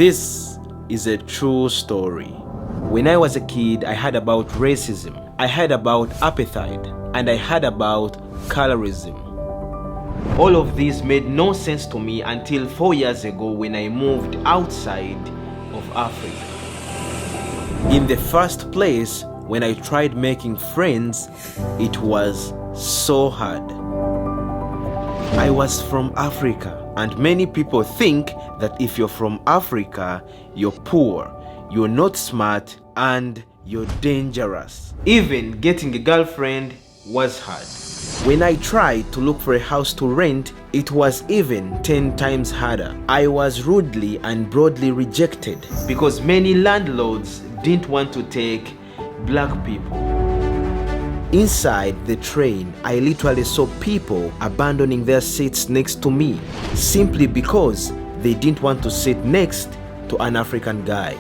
This is a true story. When I was a kid, I heard about racism, I heard about apartheid, and I heard about colorism. All of this made no sense to me until 4 years ago when I moved outside of Africa. In the first place, when I tried making friends, it was so hard. I was from Africa, and many people think that if you're from Africa, you're poor, you're not smart, and you're dangerous. Even getting a girlfriend was hard. When I tried to look for a house to rent, it was even 10 times harder. I was rudely and broadly rejected because many landlords didn't want to take black people. Inside the train, I literally saw people abandoning their seats next to me simply because they didn't want to sit next to an African guy.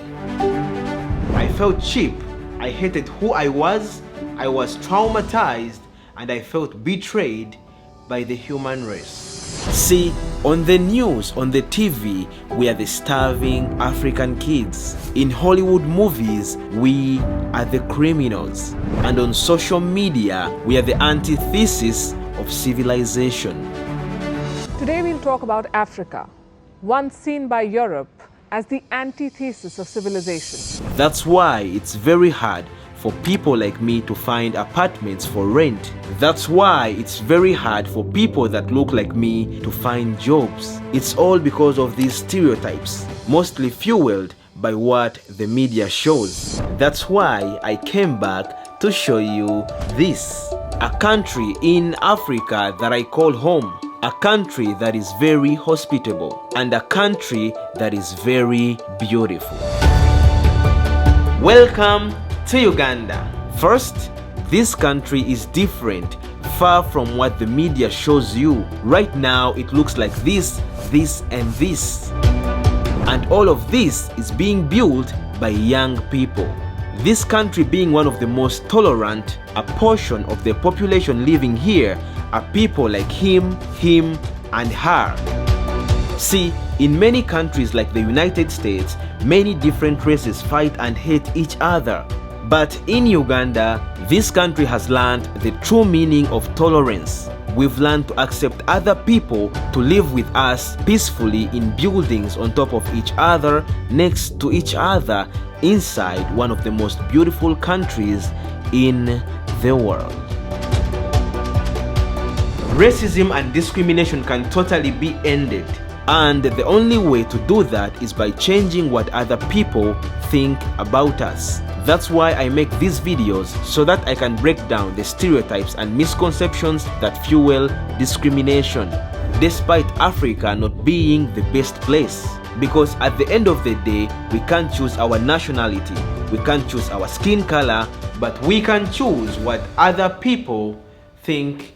I felt cheap, I hated who I was traumatized, and I felt betrayed by the human race. See, on the news, on the TV, we are the starving African kids. In Hollywood movies, we are the criminals. And on social media, we are the antithesis of civilization. Today we'll talk about Africa, once seen by Europe as the antithesis of civilization. That's why it's very hard for people like me to find apartments for rent. That's why it's very hard for people that look like me to find jobs. It's all because of these stereotypes, mostly fueled by what the media shows. That's why I came back to show you this. A country in Africa that I call home. A country that is very hospitable. And a country that is very beautiful. Welcome to Uganda. First, this country is different, far from what the media shows you. Right now, it looks like this, this, and this. And all of this is being built by young people. This country being one of the most tolerant, a portion of the population living here are people like him, and her. See, in many countries like the United States, many different races fight and hate each other. But in Uganda, this country has learned the true meaning of tolerance. We've learned to accept other people to live with us peacefully in buildings on top of each other, next to each other, inside one of the most beautiful countries in the world. Racism and discrimination can totally be ended. And the only way to do that is by changing what other people think about us. That's why I make these videos, so that I can break down the stereotypes and misconceptions that fuel discrimination, despite Africa not being the best place. Because at the end of the day, we can't choose our nationality, we can't choose our skin color, but we can choose what other people think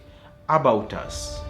about us.